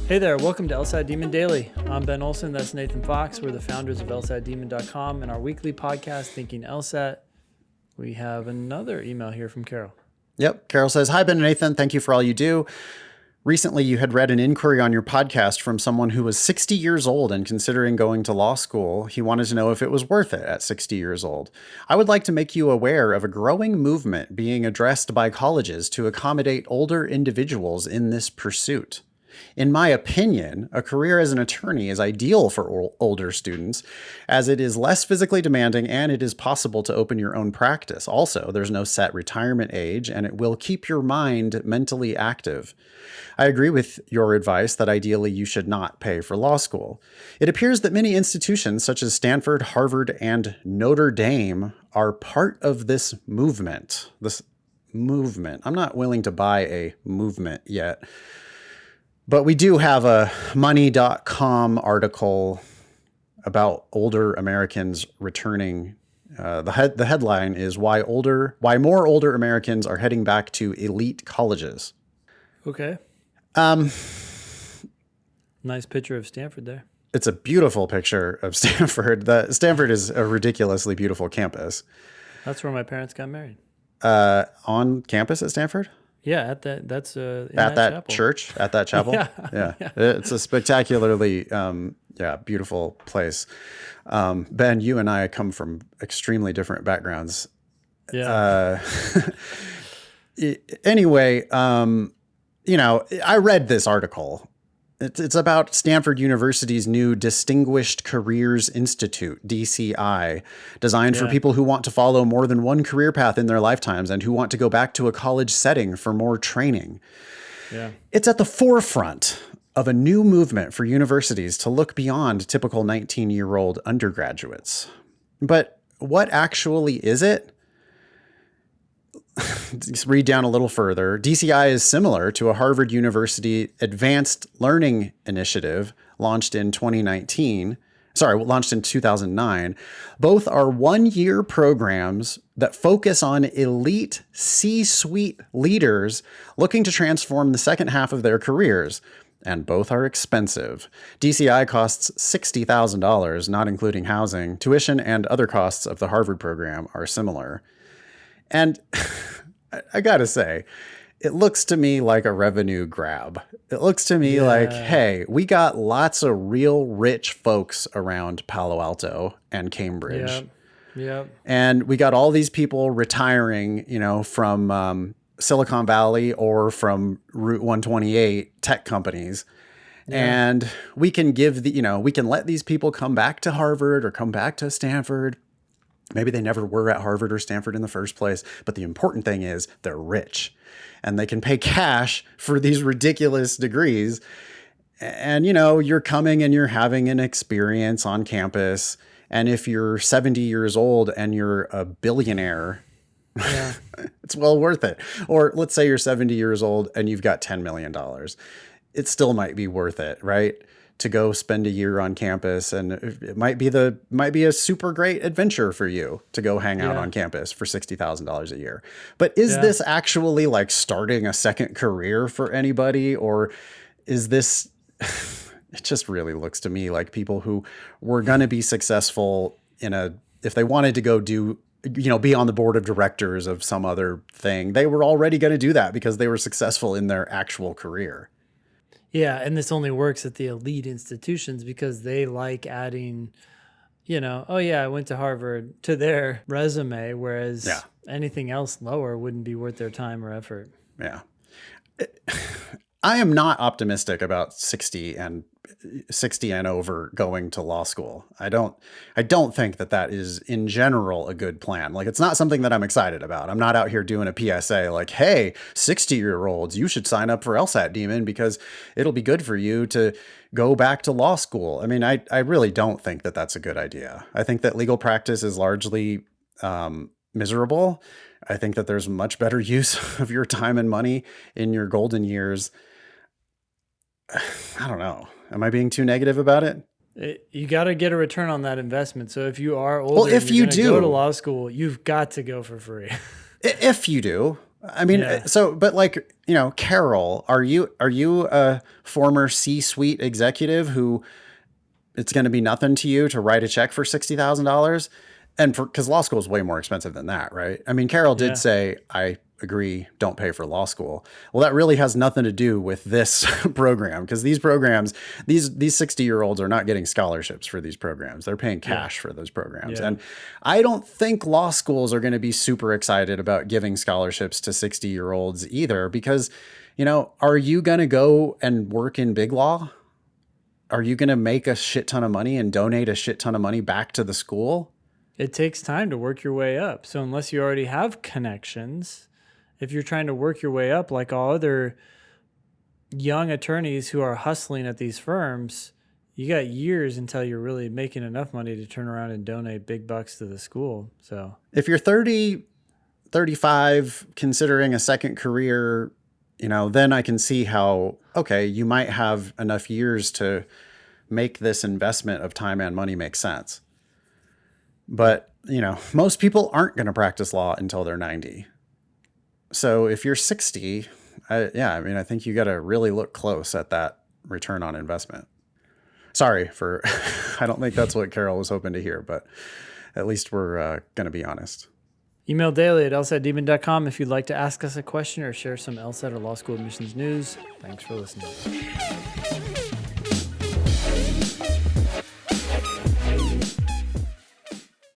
Hey there, welcome to LSAT Demon Daily. I'm Ben Olson, that's Nathan Fox. We're the founders of LSATdemon.com and our weekly podcast, Thinking LSAT. We have another email here from Carol. Yep. Carol says, "Hi, Ben and Nathan. Thank you for all you do. Recently, you had read an inquiry on your podcast from someone who was 60 years old and considering going to law school. He wanted to know if it was worth it at 60 years old. I would like to make you aware of a growing movement being addressed by colleges to accommodate older individuals in this pursuit. In my opinion, a career as an attorney is ideal for older students, as it is less physically demanding and it is possible to open your own practice. Also, there's no set retirement age, and it will keep your mind mentally active. I agree with your advice that ideally you should not pay for law school. It appears that many institutions such as Stanford, Harvard, and Notre Dame are part of this movement. I'm not willing to buy a movement yet. But we do have a money.com article about older Americans returning. The headline is why more older Americans are heading back to elite colleges. Okay. Nice picture of Stanford there. It's a beautiful picture of Stanford. Stanford is a ridiculously beautiful campus. That's where my parents got married. On campus at Stanford? Yeah, at that chapel. Church, at that chapel. Yeah. It's a spectacularly, beautiful place. Ben, you and I come from extremely different backgrounds. Yeah. Anyway, I read this article. It's about Stanford University's new Distinguished Careers Institute, DCI, designed for people who want to follow more than one career path in their lifetimes and who want to go back to a college setting for more training. Yeah. It's at the forefront of a new movement for universities to look beyond typical 19-year-old undergraduates. But what actually is it? Just read down a little further. DCI is similar to a Harvard University Advanced Learning Initiative launched in 2009. Both are one-year programs that focus on elite C-suite leaders looking to transform the second half of their careers, and both are expensive. DCI costs $60,000, not including housing. Tuition and other costs of the Harvard program are similar. And I gotta say, it looks to me like a revenue grab. It looks to me like, hey, we got lots of real rich folks around Palo Alto and Cambridge. Yeah. And we got all these people retiring, from Silicon Valley or from Route 128 tech companies. Yeah. And we can we can let these people come back to Harvard or come back to Stanford. Maybe they never were at Harvard or Stanford in the first place, but the important thing is they're rich and they can pay cash for these ridiculous degrees. And, you're coming and you're having an experience on campus. And if you're 70 years old and you're a billionaire, it's well worth it. Or let's say you're 70 years old and you've got $10 million. It still might be worth it, right? To go spend a year on campus, and it might be a super great adventure for you to go hang out on campus for $60,000 a year. But is this actually like starting a second career for anybody, or is this? It just really looks to me like people who were going to be successful if they wanted to go do, be on the board of directors of some other thing, they were already going to do that because they were successful in their actual career. Yeah, and this only works at the elite institutions because they like adding, I went to Harvard to their resume, whereas anything else lower wouldn't be worth their time or effort. Yeah. I am not optimistic about 60 and over going to law school. I don't think that is in general a good plan. Like, it's not something that I'm excited about. I'm not out here doing a PSA like, hey, 60-year-olds, you should sign up for LSAT Demon because it'll be good for you to go back to law school. I mean, I really don't think that that's a good idea. I think that legal practice is largely miserable. I think that there's much better use of your time and money in your golden years. I don't know. Am I being too negative about it? You got to get a return on that investment. So if you are older, if you do go to law school, you've got to go for free. If you do, I mean, Yeah. but like, Carol, are you a former C-suite executive who it's going to be nothing to you to write a check for $60,000? And because law school is way more expensive than that, right? I mean, Carol did Yeah. say, I agree, don't pay for law school. Well, that really has nothing to do with this program, because these programs, these 60-year-olds are not getting scholarships for these programs. They're paying cash for those programs. Yeah. And I don't think law schools are going to be super excited about giving scholarships to 60-year-olds either, because, are you going to go and work in big law? Are you going to make a shit ton of money and donate a shit ton of money back to the school? It takes time to work your way up. So unless you already have connections, if you're trying to work your way up like all other young attorneys who are hustling at these firms, you got years until you're really making enough money to turn around and donate big bucks to the school. So if you're 30, 35, considering a second career, then I can see how, okay, you might have enough years to make this investment of time and money make sense. But, most people aren't going to practice law until they're 90. So if you're 60, I think you got to really look close at that return on investment. Sorry for, I don't think that's what Carol was hoping to hear, but at least we're going to be honest. Email daily at lsatdemon.com if you'd like to ask us a question or share some LSAT or law school admissions news. Thanks for listening.